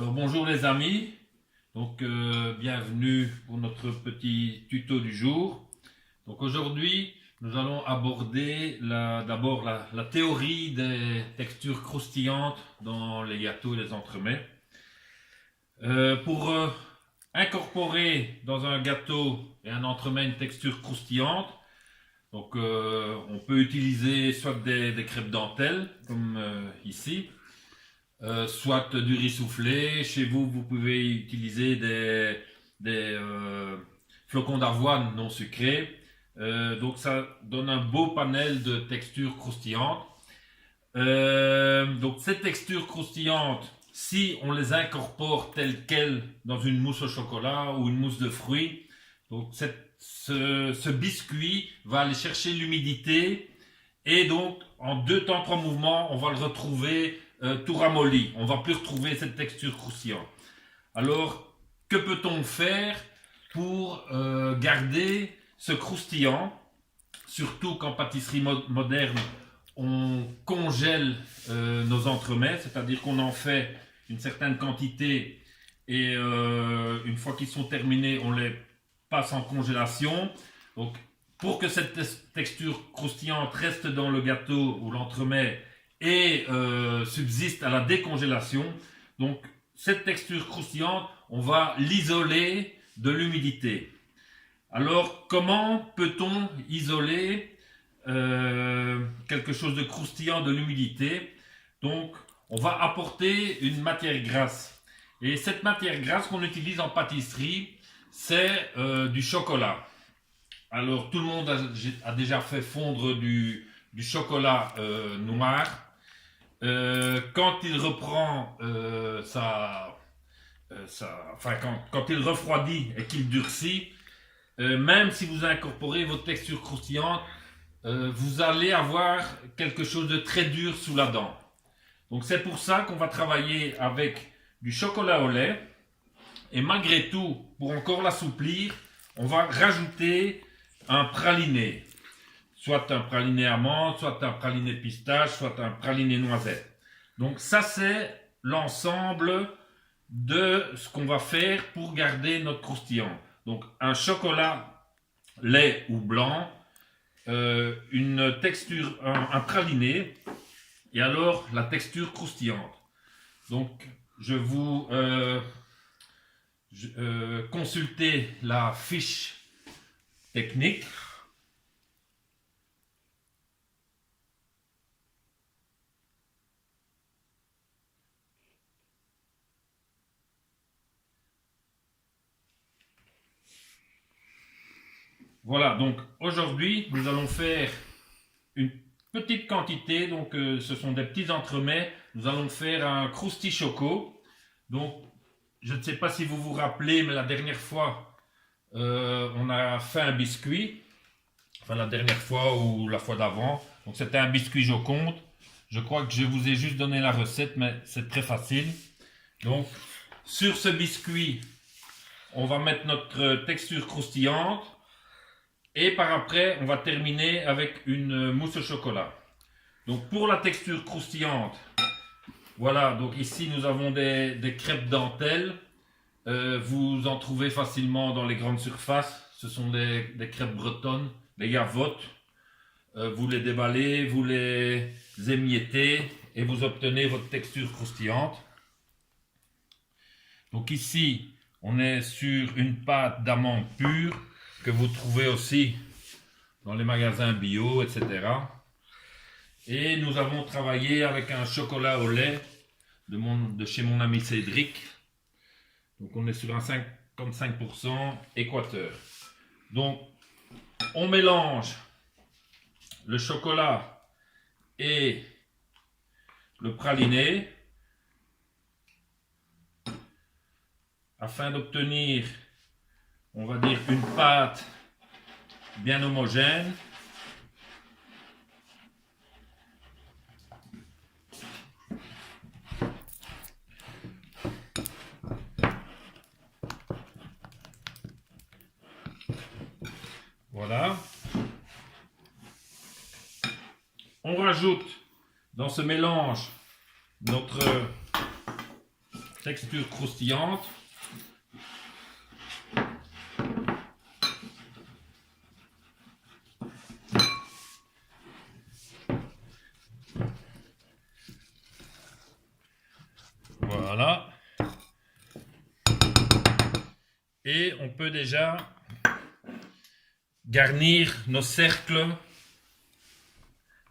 Alors bonjour les amis, bienvenue pour notre petit tuto du jour. Donc aujourd'hui nous allons aborder d'abord la théorie des textures croustillantes dans les gâteaux et les entremets. Pour incorporer dans un gâteau et un entremet une texture croustillante, on peut utiliser soit des crêpes dentelles comme ici. Soit du riz soufflé. Chez vous, vous pouvez utiliser des flocons d'avoine non sucrés. Donc ça donne un beau panel de textures croustillantes. Donc ces textures croustillantes, si on les incorpore telles quelles dans une mousse au chocolat ou une mousse de fruits, donc ce biscuit va aller chercher l'humidité et donc en 2 temps 3 mouvements, on va le retrouver tout ramolli. On ne va plus retrouver cette texture croustillante. Alors, que peut-on faire pour garder ce croustillant? Surtout qu'en pâtisserie moderne, on congèle nos entremets, c'est-à-dire qu'on en fait une certaine quantité et une fois qu'ils sont terminés, on les passe en congélation. Donc, pour que cette texture croustillante reste dans le gâteau ou l'entremet et subsiste à la décongélation, donc cette texture croustillante, on va l'isoler de l'humidité. Alors, comment peut-on isoler quelque chose de croustillant de l'humidité? Donc, on va apporter une matière grasse. Et cette matière grasse qu'on utilise en pâtisserie, c'est du chocolat. Alors, tout le monde a déjà fait fondre du chocolat noir. Quand il reprend quand il refroidit et qu'il durcit, même si vous incorporez votre texture croustillante, vous allez avoir quelque chose de très dur sous la dent. Donc c'est pour ça qu'on va travailler avec du chocolat au lait. Et malgré tout, pour encore l'assouplir, on va rajouter un praliné. Soit un praliné amande, soit un praliné pistache, soit un praliné noisette. Donc ça, c'est l'ensemble de ce qu'on va faire pour garder notre croustillant. Donc un chocolat, lait ou blanc, une texture, un praliné, et alors la texture croustillante. Donc je vous consultez la fiche technique. Voilà, donc aujourd'hui, nous allons faire une petite quantité, donc ce sont des petits entremets. Nous allons faire un crousti choco. Donc, je ne sais pas si vous vous rappelez, mais la dernière fois, on a fait un biscuit. Enfin, la dernière fois ou la fois d'avant. Donc, c'était un biscuit Joconde. Je crois que je vous ai juste donné la recette, mais c'est très facile. Donc, sur ce biscuit, on va mettre notre texture croustillante. Et par après, on va terminer avec une mousse au chocolat. Donc pour la texture croustillante, voilà, donc ici nous avons des crêpes dentelles. Vous en trouvez facilement dans les grandes surfaces. Ce sont des crêpes bretonnes, des gavottes. Vous les déballez, vous les émiettez et vous obtenez votre texture croustillante. Donc ici, on est sur une pâte d'amande pure que vous trouvez aussi dans les magasins bio, etc. Et nous avons travaillé avec un chocolat au lait de chez mon ami Cédric. Donc on est sur un 55% Équateur. Donc on mélange le chocolat et le praliné afin d'obtenir, on va dire, une pâte bien homogène. Voilà. On rajoute dans ce mélange notre texture croustillante. Voilà. Et on peut déjà garnir nos cercles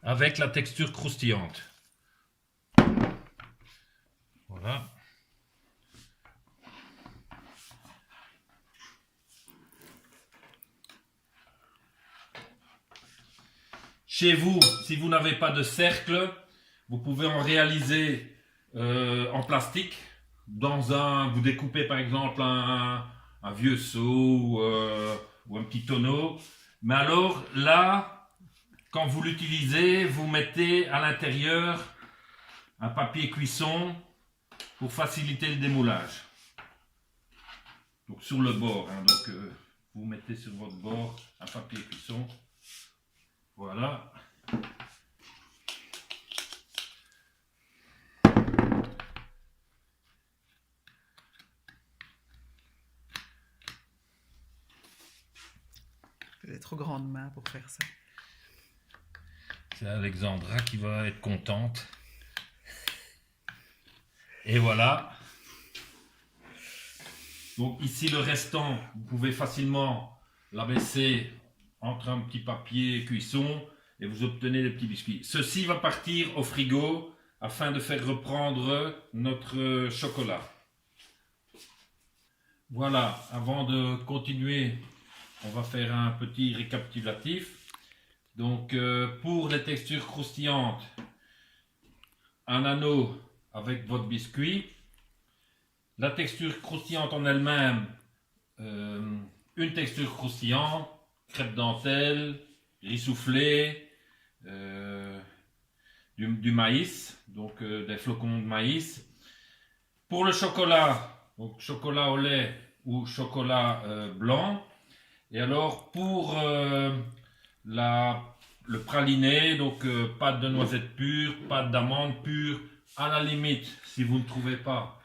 avec la texture croustillante. Voilà. Chez vous, si vous n'avez pas de cercle, vous pouvez en réaliser en plastique. Vous découpez par exemple un vieux seau ou un petit tonneau. Mais alors là, quand vous l'utilisez, vous mettez à l'intérieur un papier cuisson pour faciliter le démoulage. Donc sur le bord, hein, vous mettez sur votre bord un papier cuisson. Voilà. J'ai trop grandes mains pour faire ça. C'est Alexandra qui va être contente. Et voilà. Donc ici le restant, vous pouvez facilement l'abaisser entre un petit papier cuisson et vous obtenez des petits biscuits. Ceci va partir au frigo afin de faire reprendre notre chocolat. Voilà, avant de continuer, on va faire un petit récapitulatif. Donc pour les textures croustillantes, un anneau avec votre biscuit. La texture croustillante en elle-même, une texture croustillante, crêpe dentelle, riz soufflé, du maïs, donc des flocons de maïs. Pour le chocolat, donc chocolat au lait ou chocolat blanc. Et alors pour le praliné, donc pâte de noisette pure, pâte d'amande pure, à la limite, si vous ne trouvez pas,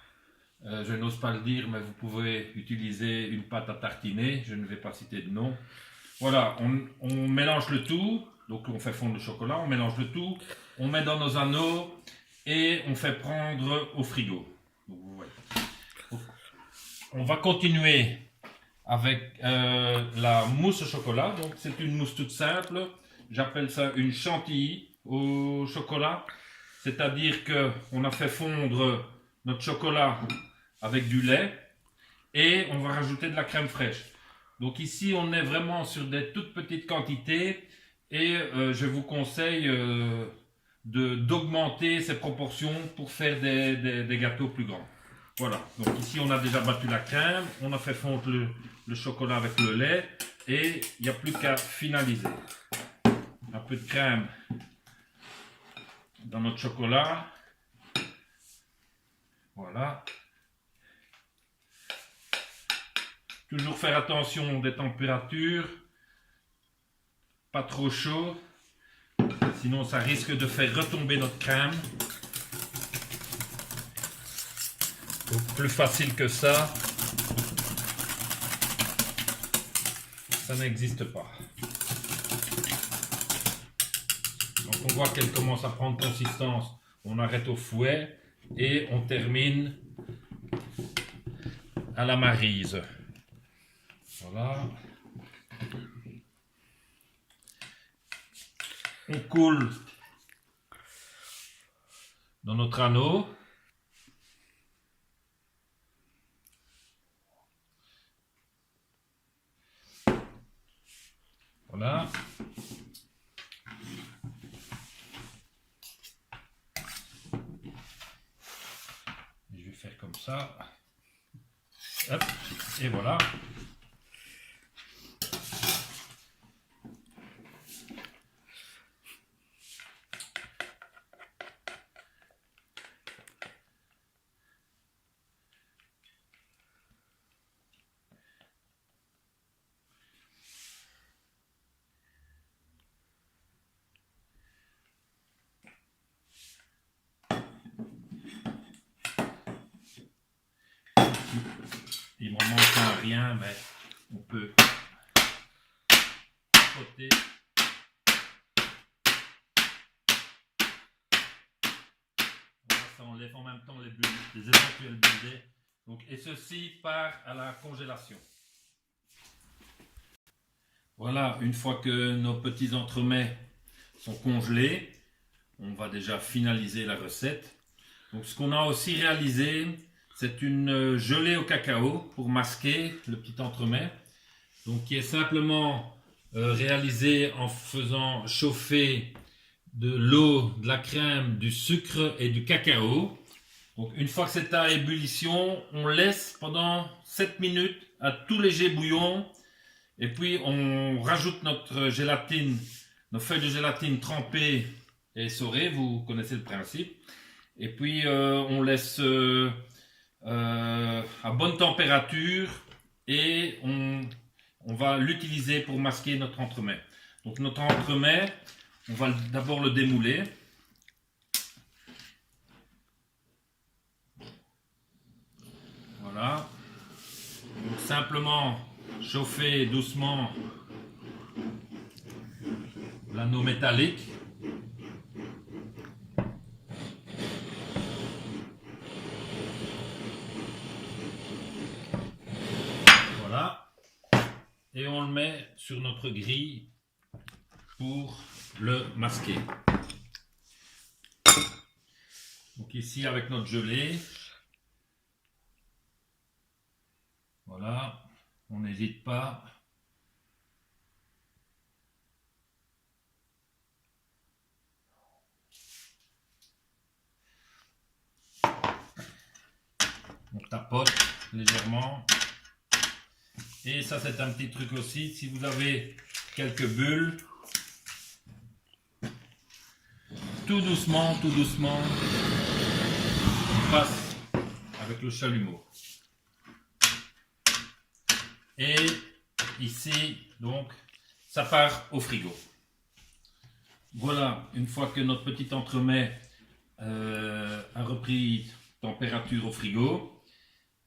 je n'ose pas le dire, mais vous pouvez utiliser une pâte à tartiner, je ne vais pas citer de nom. Voilà, on mélange le tout, donc on fait fondre le chocolat, on mélange le tout, on met dans nos anneaux et on fait prendre au frigo. Donc, vous voyez. On va continuer avec la mousse au chocolat. Donc c'est une mousse toute simple, j'appelle ça une chantilly au chocolat. C'est-à-dire qu'on a fait fondre notre chocolat avec du lait et on va rajouter de la crème fraîche. Donc ici on est vraiment sur des toutes petites quantités et je vous conseille d'augmenter ces proportions pour faire des gâteaux plus grands. Voilà, donc ici on a déjà battu la crème, on a fait fondre le chocolat avec le lait et il n'y a plus qu'à finaliser. Un peu de crème dans notre chocolat. Voilà. Toujours faire attention des températures, pas trop chaud, sinon ça risque de faire retomber notre crème. Donc plus facile que ça n'existe pas. Donc on voit qu'elle commence à prendre consistance, on arrête au fouet et on termine à la maryse. Voilà. On coule dans notre anneau. Voilà. Je vais faire comme ça. Hop. Et voilà. il m'en manque un rien, mais on peut frotter. Voilà, ça enlève en même temps les bulles, les éventuelles bulles d'air. Donc, et ceci part à la congélation. Voilà, une fois que nos petits entremets sont congelés, on va déjà finaliser la recette. Donc, ce qu'on a aussi réalisé, c'est une gelée au cacao pour masquer le petit entremets. Donc, qui est simplement réalisée en faisant chauffer de l'eau, de la crème, du sucre et du cacao. Donc, une fois que c'est à ébullition, on laisse pendant 7 minutes à tout léger bouillon. Et puis, on rajoute notre gélatine, nos feuilles de gélatine trempées et essorées. Vous connaissez le principe. Et puis, on laisse à bonne température et on va l'utiliser pour masquer notre entremets. Donc, notre entremets, on va d'abord le démouler. Voilà. Donc, simplement chauffer doucement l'anneau métallique. Voilà. Et on le met sur notre grille pour le masquer. Donc ici avec notre gelée. Voilà, on n'hésite pas. On tapote légèrement. Et ça, c'est un petit truc aussi. Si vous avez quelques bulles, tout doucement, on passe avec le chalumeau. Et ici, donc, ça part au frigo. Voilà, une fois que notre petit entremets a repris température au frigo,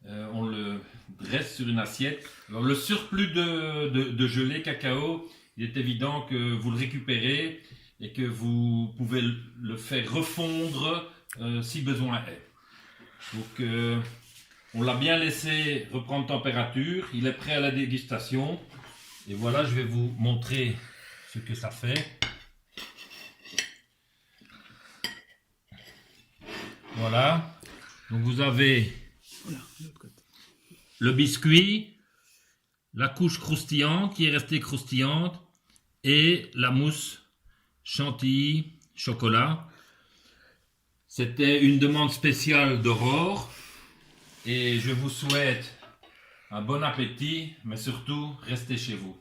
on le dresse sur une assiette. Alors, le surplus de gelée cacao, il est évident que vous le récupérez et que vous pouvez le faire refondre si besoin est. Donc, on l'a bien laissé reprendre température, il est prêt à la dégustation. Et voilà, je vais vous montrer ce que ça fait. Voilà, donc vous avez le biscuit, la couche croustillante qui est restée croustillante et la mousse chantilly chocolat. C'était une demande spéciale d'Aurore. Et je vous souhaite un bon appétit, mais surtout, restez chez vous.